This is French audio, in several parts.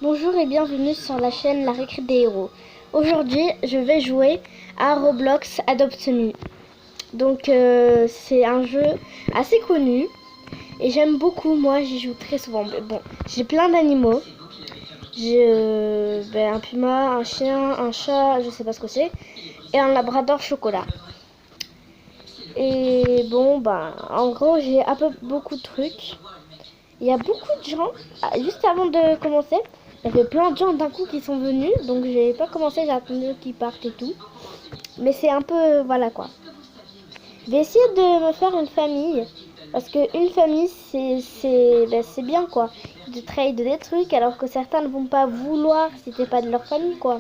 Bonjour et bienvenue sur la chaîne La Récré des Héros. Aujourd'hui, je vais jouer à Roblox Adopt Me. Donc, c'est un jeu assez connu et j'aime beaucoup. Moi, j'y joue très souvent. Mais bon, j'ai plein d'animaux. J'ai un puma, un chien, un chat, je sais pas ce que c'est, et un labrador chocolat. Et bon, en gros, j'ai un peu beaucoup de trucs. Il y a beaucoup de gens, juste avant de commencer, il y avait plein de gens d'un coup qui sont venus, donc j'ai pas commencé, j'ai attendu qu'ils partent et tout. Mais c'est un peu, voilà quoi. Je vais essayer de me faire une famille, parce qu'une famille, c'est bien quoi. De trade des trucs, alors que certains ne vont pas vouloir si c'est pas de leur famille quoi.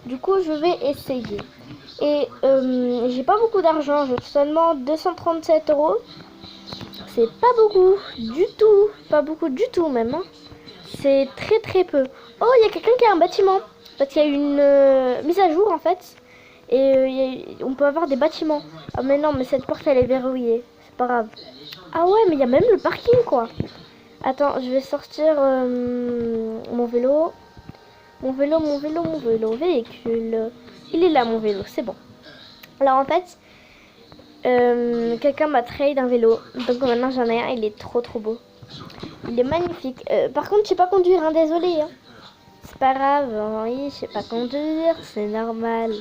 Du coup, je vais essayer. Et j'ai pas beaucoup d'argent, j'ai seulement 237 €. C'est pas beaucoup du tout, pas beaucoup du tout même. Hein. C'est très très peu. Oh, il y a quelqu'un qui a un bâtiment. Parce qu'il y a une mise à jour en fait. Et on peut avoir des bâtiments. Ah mais non, mais cette porte elle est verrouillée. C'est pas grave. Ah ouais, mais il y a même le parking quoi. Attends, je vais sortir mon vélo. Mon vélo, véhicule. Il est là mon vélo, c'est bon. Alors en fait, quelqu'un m'a trade un vélo. Donc maintenant j'en ai un, il est trop trop beau. Il est magnifique. Par contre, je sais pas conduire, hein, désolé. Hein. C'est pas grave, oui, je sais pas conduire, c'est normal.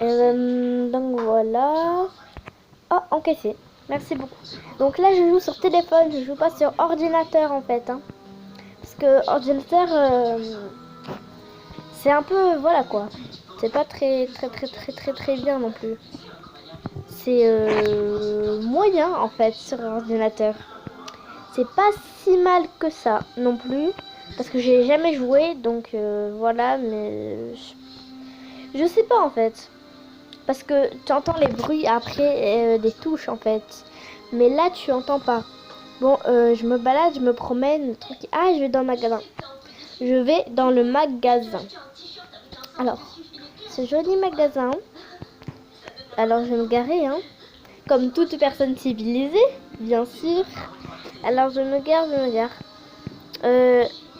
Donc voilà. Oh, encaissé. Merci beaucoup. Donc là, je joue sur téléphone, je joue pas sur ordinateur en fait. Hein. Parce que ordinateur, c'est un peu, voilà quoi. C'est pas très bien non plus. C'est moyen en fait sur ordinateur. C'est pas si mal que ça non plus. Parce que j'ai jamais joué, donc voilà, mais je sais pas en fait. Parce que tu entends les bruits après des touches en fait. Mais là, tu entends pas. Bon, je me balade, je me promène, le truc. Ah, je vais dans le magasin. Je vais dans le magasin. Alors, ce joli magasin. Alors, je vais me garer, hein. Comme toute personne civilisée, bien sûr. Alors, je me gare.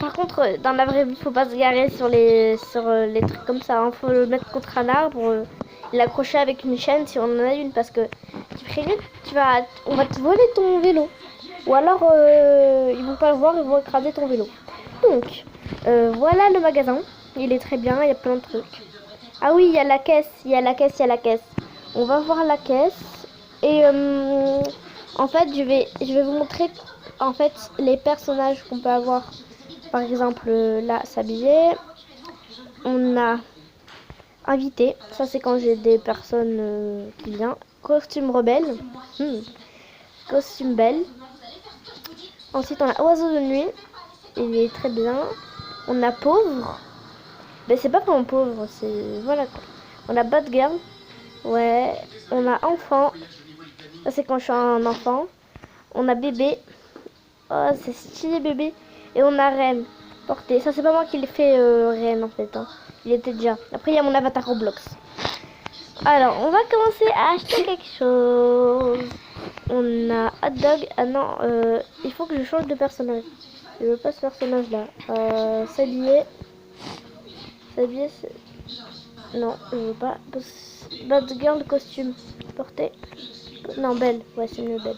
Par contre, dans la vraie vie, faut pas se garer sur les trucs comme ça. Hein. Faut le mettre contre un arbre, l'accrocher avec une chaîne si on en a une, parce que tu préviens, on va te voler ton vélo. Ou alors, ils vont pas le voir, ils vont écraser ton vélo. Donc, voilà le magasin. Il est très bien, il y a plein de trucs. Ah oui, il y a la caisse, il y a la caisse. On va voir la caisse. Et en fait, je vais vous montrer en fait les personnages qu'on peut avoir. Par exemple, là, s'habiller. On a invité. Ça, c'est quand j'ai des personnes qui viennent. Costume rebelle. Costume belle. Ensuite, on a oiseau de nuit. Il est très bien. On a pauvre. Mais c'est pas vraiment pauvre. C'est... Voilà quoi. On a bad girl. Ouais. On a enfant. Ça, c'est quand je suis un enfant. On a bébé. Oh, c'est stylé bébé. Et on a reine. Portée. Ça, c'est pas moi qui l'ai fait reine en fait. Hein. Il était déjà. Après, il y a mon avatar Roblox. Alors, on va commencer à acheter quelque chose. On a hot dog. Ah non, il faut que je change de personnage. Je veux pas ce personnage là. S'habiller. S'habiller, c'est... Non, je veux pas. Bad girl costume. Portée. Non, belle. Ouais, c'est mieux belle.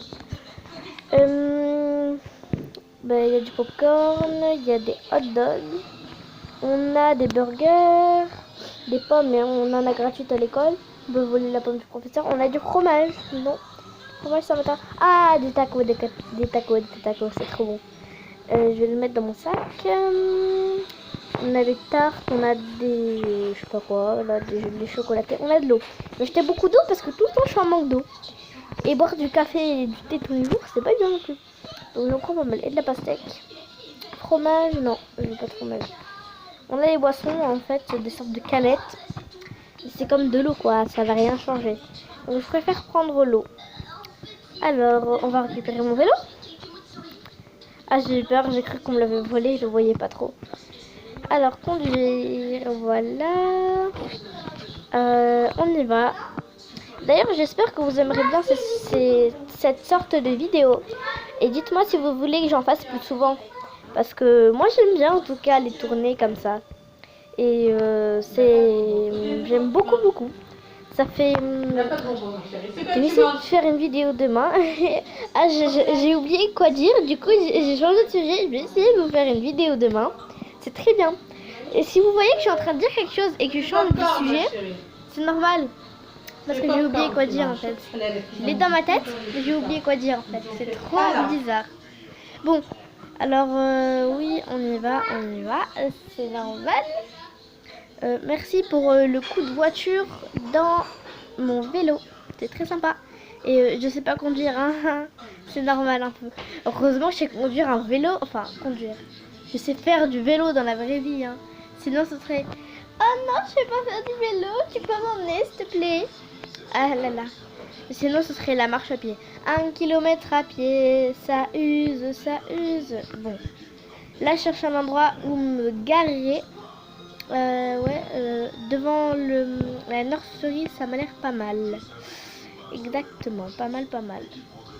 Il y a du popcorn, il y a des hot dogs, on a des burgers, des pommes, mais on en a gratuite à l'école. On peut voler la pomme du professeur. On a du fromage, non, fromage ça m'attend. Ah, des tacos, c'est trop bon. Je vais le mettre dans mon sac. On a des tartes, on a des, je sais pas quoi, là, des chocolatés, on a de l'eau. J'ai acheté beaucoup d'eau parce que tout le temps je suis en manque d'eau. Et boire du café et du thé tous les jours, c'est pas bien non plus. Donc j'en prends pas mal. Et de la pastèque. Fromage, non, je veux pas de fromage. On a les boissons, en fait, des sortes de canettes. C'est comme de l'eau, quoi, ça va rien changer. Donc je préfère prendre l'eau. Alors, on va récupérer mon vélo. Ah, j'ai eu peur, j'ai cru qu'on me l'avait volé, je le voyais pas trop. Alors, conduire, voilà. On y va. D'ailleurs, j'espère que vous aimerez bien cette sorte de vidéo. Et dites-moi si vous voulez que j'en fasse plus souvent. Parce que moi j'aime bien en tout cas les tourner comme ça. Et j'aime beaucoup. Ça fait... je vais essayer de faire une vidéo demain. Ah, j'ai oublié quoi dire. Du coup, j'ai changé de sujet. Je vais essayer de vous faire une vidéo demain. C'est très bien. Et si vous voyez que je suis en train de dire quelque chose et que je change de sujet, c'est normal. Parce que j'ai oublié quoi dire en fait. Il est dans ma tête, mais j'ai oublié quoi dire en fait. C'est trop bizarre. Bon, alors oui, on y va. C'est normal. Merci pour le coup de voiture dans mon vélo. C'est très sympa. Et je sais pas conduire, hein. C'est normal un peu. Heureusement, je sais conduire un vélo. Enfin, conduire. Je sais faire du vélo dans la vraie vie, hein. Sinon, ce serait... Oh non, je sais pas faire du vélo. Tu peux m'emmener, s'il te plaît? Ah là là. Sinon, ce serait la marche à pied. 1 kilomètre à pied, ça use, ça use. Bon. Là, je cherche un endroit où me garer. Devant la nurserie, ça m'a l'air pas mal. Exactement, pas mal.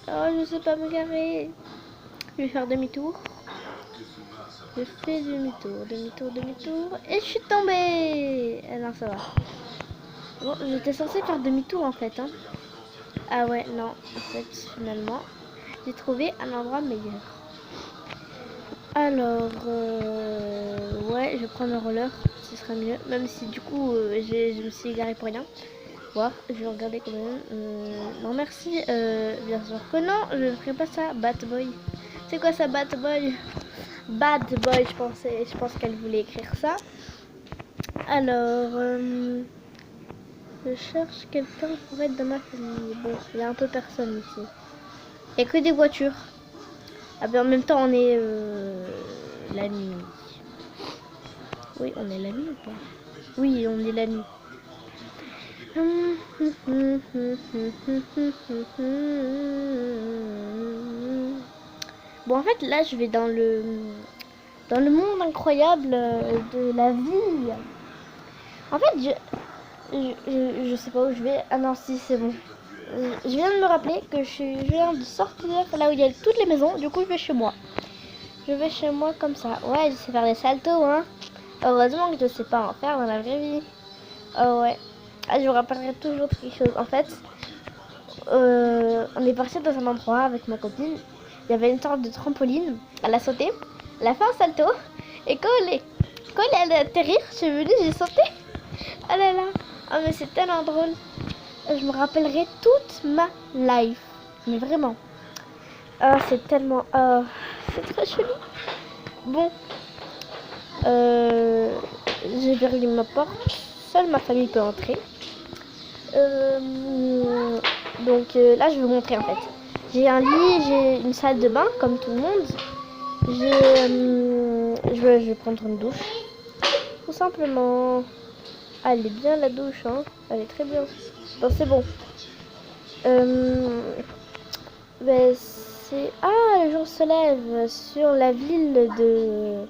Oh, je sais pas me garer. Je vais faire demi-tour. Je fais demi-tour. Et je suis tombée. Ah non, ça va. Bon, j'étais censée faire demi-tour en fait. Hein. Ah ouais, non. En fait, finalement, j'ai trouvé un endroit meilleur. Alors, ouais, je vais prendre le roller, ce sera mieux. Même si du coup, je me suis égarée pour rien. Voir, je vais regarder quand même. Non, merci. Bien sûr que non, je ne ferai pas ça. Bad Boy. C'est quoi ça, Bad Boy? Bad Boy, je pense qu'elle voulait écrire ça. Alors, je cherche quelqu'un pour être dans ma famille. Bon, il y a un peu personne ici. Il n'y a que des voitures. Ah ben en même temps on est la nuit. Oui, on est la nuit ou pas? Oui, on est la nuit. Bon en fait là je vais dans le monde incroyable de la vie. En fait je sais pas où je vais. Ah non si c'est bon. Je viens de me rappeler que je viens de sortir là où il y a toutes les maisons. Du coup je vais chez moi. Je vais chez moi comme ça. Ouais, je sais faire des saltos, hein. Heureusement que je sais pas en faire dans la vraie vie. Oh ouais. Ah, je vous rappellerai toujours quelque chose. En fait, on est parti dans un endroit avec ma copine. Il y avait une sorte de trampoline. Elle a sauté. Elle a fait un salto. Et quand elle a atterri, je suis venue, j'ai sauté. Oh là là. Oh mais c'est tellement drôle. Je me rappellerai toute ma life. Mais vraiment. Oh, c'est tellement... Oh, c'est très chelou. Bon. J'ai verrouillé ma porte. Seule ma famille peut entrer. Donc là, je vais vous montrer en fait. J'ai un lit, j'ai une salle de bain, comme tout le monde. Je vais prendre une douche. Tout simplement. Ah, elle est bien la douche, hein. Elle est très bien. Bon, c'est bon. Ben, ah, le jour se lève sur la ville de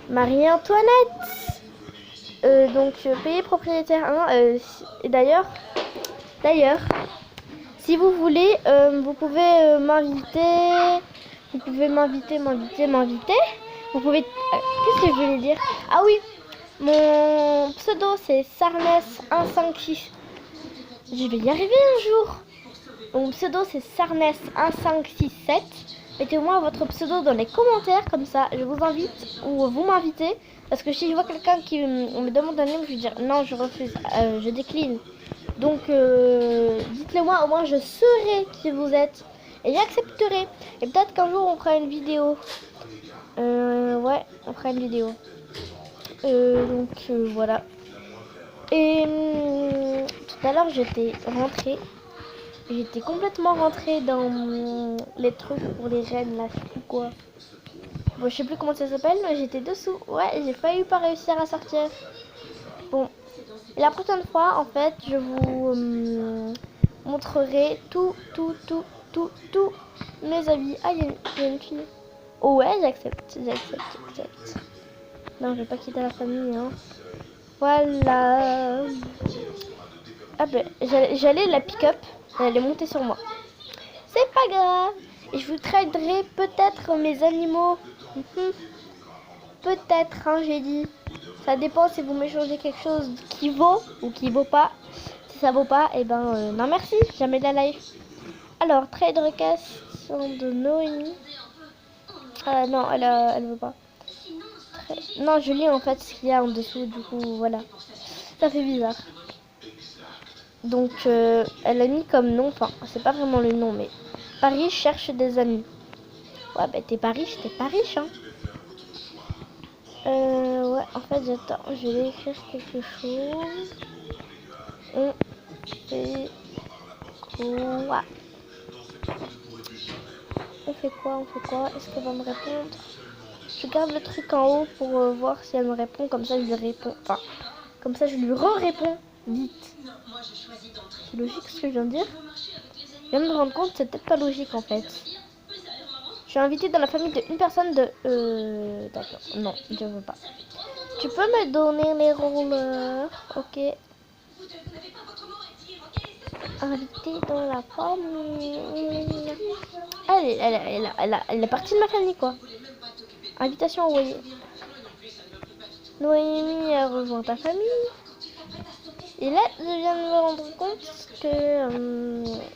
Marie-Antoinette. Donc, pays propriétaire 1. Et d'ailleurs, si vous voulez, vous pouvez m'inviter. Vous pouvez m'inviter. Vous pouvez... qu'est-ce que je voulais dire? Ah oui, mon pseudo c'est Sarnes156. Je vais y arriver un jour. Mon pseudo c'est Sarnes1567. Mettez-moi votre pseudo dans les commentaires, comme ça je vous invite ou vous m'invitez. Parce que si je vois quelqu'un qui me demande un nom, je vais dire non, je refuse, je décline. Donc dites-le moi, au moins je saurai qui vous êtes et j'accepterai. Et peut-être qu'un jour on fera une vidéo. Ouais, on fera une vidéo. Donc voilà. Et tout à l'heure j'étais rentrée. J'étais complètement rentrée dans les trucs pour les reines là, je sais plus quoi. Bon, je sais plus comment ça s'appelle, mais j'étais dessous. Ouais, j'ai failli pas réussir à sortir. Bon, et la prochaine fois, en fait, je vous montrerai tous mes avis. Ah, il y a une fille. Oh ouais, j'accepte. Non, je vais pas quitter la famille, hein. Voilà. Ah ben, j'allais la pick-up. Elle est montée sur moi. C'est pas grave. Et je vous traderai peut-être mes animaux Mhm. Peut-être, hein, j'ai dit. Ça dépend si vous m'échangez quelque chose qui vaut ou qui vaut pas. Si ça vaut pas, et ben non merci, jamais de la live. Alors, trade request de Noémie. Non, elle veut pas. Non, je lis en fait ce qu'il y a en dessous, du coup, voilà. Ça fait bizarre. Donc, elle a mis comme nom, enfin, c'est pas vraiment le nom, mais Paris cherche des amis. Ouais, bah t'es pas riche, hein. Ouais, en fait, j'attends, je vais écrire quelque chose. On fait quoi? On fait quoi? Est-ce qu'elle va me répondre? Je garde le truc en haut pour voir si elle me répond, comme ça je lui réponds. Enfin, comme ça je lui réponds vite. C'est logique ce que je viens de dire? Je viens de me rendre compte que c'est peut-être pas logique en fait. Je suis invitée dans la famille d'une personne de... D'accord, non, je veux pas. Tu peux me donner les rollers? Ok. Invitée dans la famille... Elle est partie de ma famille quoi. Invitation envoyée. Noémie a rejoint ta famille. Et là, je viens de me rendre compte que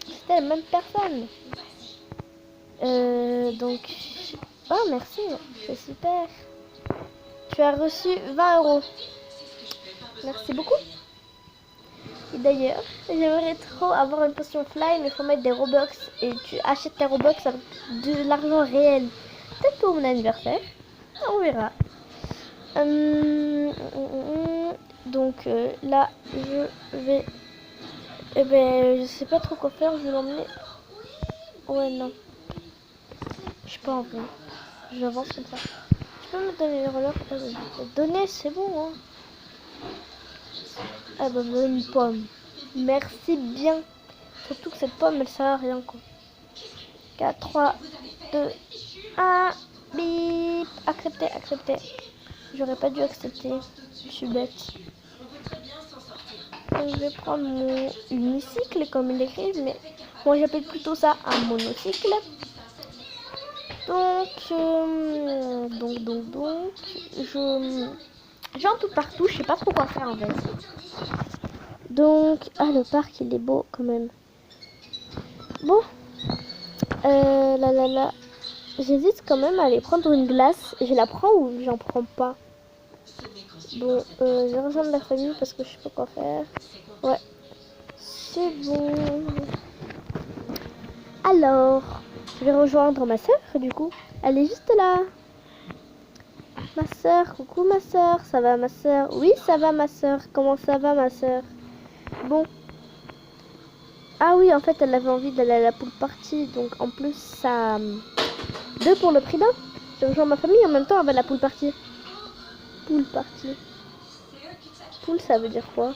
c'était la même personne. Donc... Oh, merci. C'est super. Tu as reçu 20 €. Merci beaucoup. Et d'ailleurs, j'aimerais trop avoir une potion fly, mais il faut mettre des Robux. Et tu achètes tes Robux avec de l'argent réel. Peut-être pour mon anniversaire. On verra. Donc là, je vais... Eh ben, je sais pas trop quoi faire. Je vais l'emmener... Ouais, non. Je sais pas en vrai. J'avance comme ça. Tu peux me donner les rollers? Donner, c'est bon, hein. Ah bah, me donne une pomme. Merci bien. Surtout que cette pomme, elle sert à rien, quoi. 4, 3, 2, 1. Bip. Accepter, accepter. J'aurais pas dû accepter. Je suis bête. Donc, je vais prendre mon unicycle, comme il écrit, mais moi j'appelle plutôt ça un monocycle. Donc, j'en tout partout, je sais pas trop quoi faire en fait. Donc, le parc il est beau quand même. Bon, là, j'hésite quand même à aller prendre une glace. Je la prends ou j'en prends pas? Bon, je vais rejoindre la famille parce que je sais pas quoi faire. Ouais, c'est bon. Alors, je vais rejoindre ma soeur du coup. Elle est juste là. Ma soeur, coucou ma soeur, ça va ma soeur? Oui, ça va ma soeur. Comment ça va ma soeur? Bon. Ah oui, en fait, elle avait envie d'aller à la pool party, donc en plus, ça... 2 pour le prix d'un. J'ai rejoint ma famille en même temps avec la pool party. Pool party. Pool, ça veut dire quoi?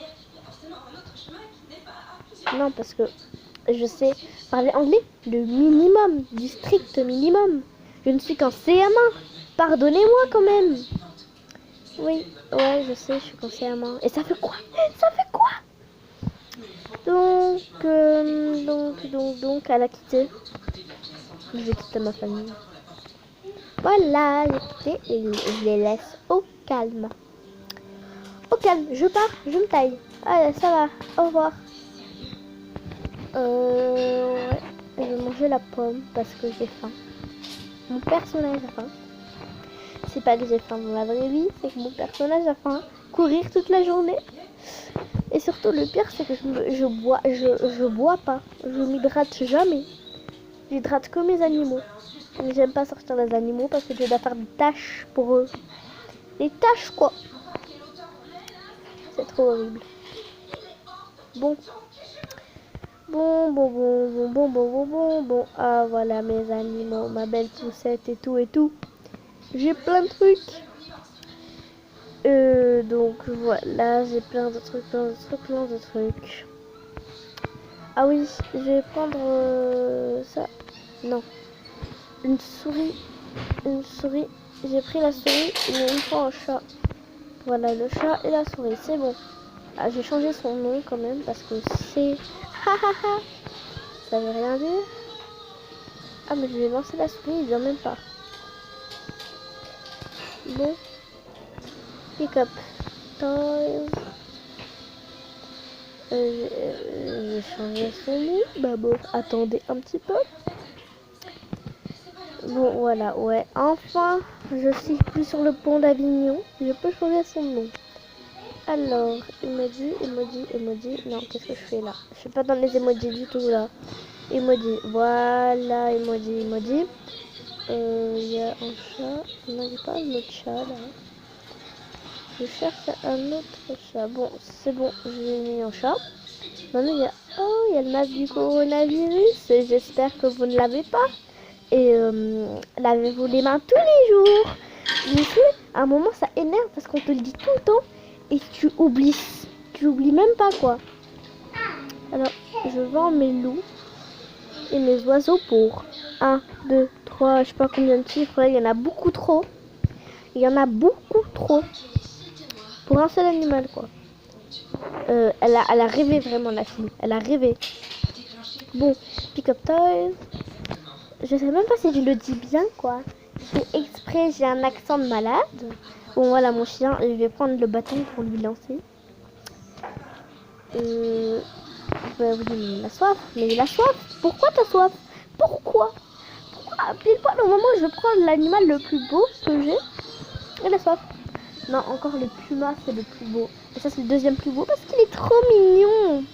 Non, parce que je sais parler anglais, le minimum, du strict minimum. Je ne suis qu'en CM1. Pardonnez-moi quand même. Oui, ouais, je sais, je suis qu'en CM1. Et ça fait quoi? Ça fait quoi? Donc, elle a quitté. Je vais quitter ma famille. Voilà, j'ai quitté et je les laisse au calme. Au calme, je pars, je me taille. Allez, ça va, au revoir. Ouais, je vais manger la pomme parce que j'ai faim. Mon personnage a faim. C'est pas que j'ai faim dans la vraie vie, c'est que mon personnage a faim. Courir toute la journée. Et surtout, le pire, c'est que je bois pas. Je m'hydrate jamais. J'hydrate que mes animaux. Mais j'aime pas sortir les animaux parce que je dois faire des tâches pour eux. Des tâches, quoi. C'est trop horrible. Bon. Bon. Ah, voilà mes animaux, ma belle poussette et tout. J'ai plein de trucs. Donc voilà, j'ai plein de trucs. Ah oui, je vais prendre ça. Non, une souris. J'ai pris la souris, mais il me faut un chat. Voilà, le chat et la souris, c'est bon. Ah, j'ai changé son nom quand même parce que c'est... Ça veut rien dire. Ah, mais je vais lancer la souris, il vient même pas. Bon. Pick up. Toys. Je vais changer son nom. D'abord, attendez un petit peu. Bon, voilà, ouais. Enfin, je suis plus sur le pont d'Avignon. Je peux changer son nom. Alors, emoji. Non, qu'est-ce que je fais là? Je suis pas dans les emojis du tout là. Emoji, voilà, emoji. Il y a un chat. Non, il n'y a pas un autre chat là. Je cherche un autre chat. Bon, c'est bon, j'ai mis un chat. Maintenant, il y a le masque du coronavirus. J'espère que vous ne l'avez pas. Et lavez-vous les mains tous les jours. Je sais, à un moment, ça énerve parce qu'on te le dit tout le temps. Et tu oublies même pas quoi. Alors, je vends mes loups et mes oiseaux pour 1, 2, 3, je sais pas combien de chiffres. Il y en a beaucoup trop. Il y en a beaucoup trop. Pour un seul animal quoi. Elle a rêvé vraiment la fille. Elle a rêvé. Bon, pick up toys. Je sais même pas si je le dis bien quoi. Je fais exprès, j'ai un accent de malade. Bon voilà mon chien, je vais prendre le bâton pour lui lancer. Bah oui, mais il a soif. Mais il a soif. Pourquoi t'as soif? Pourquoi pile poil au moment où je prends l'animal le plus beau que j'ai, il a soif. Non, encore le puma, c'est le plus beau. Et ça, c'est le deuxième plus beau parce qu'il est trop mignon.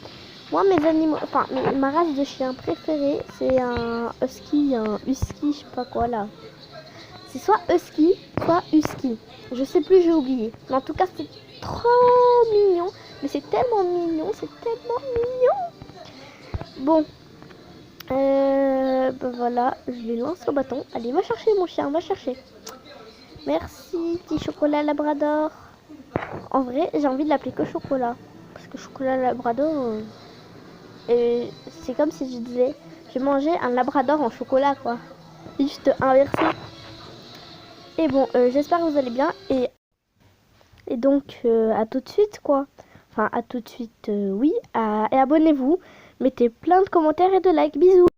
Moi, mes animaux, enfin, ma race de chien préférée, c'est un husky, je sais pas quoi là. C'est soit husky, soit husky. Je sais plus, j'ai oublié. Mais en tout cas, c'est trop mignon. Mais c'est tellement mignon, Bon. Ben voilà, je lui lance au bâton. Allez, va chercher mon chien, va chercher. Merci, petit chocolat labrador. En vrai, j'ai envie de l'appeler que chocolat. Parce que chocolat labrador, c'est comme si je disais, je mangeais un labrador en chocolat, quoi. Juste inversé. Et bon, j'espère que vous allez bien. Et donc, à tout de suite, quoi. Enfin, à tout de suite, oui. Et abonnez-vous. Mettez plein de commentaires et de likes. Bisous.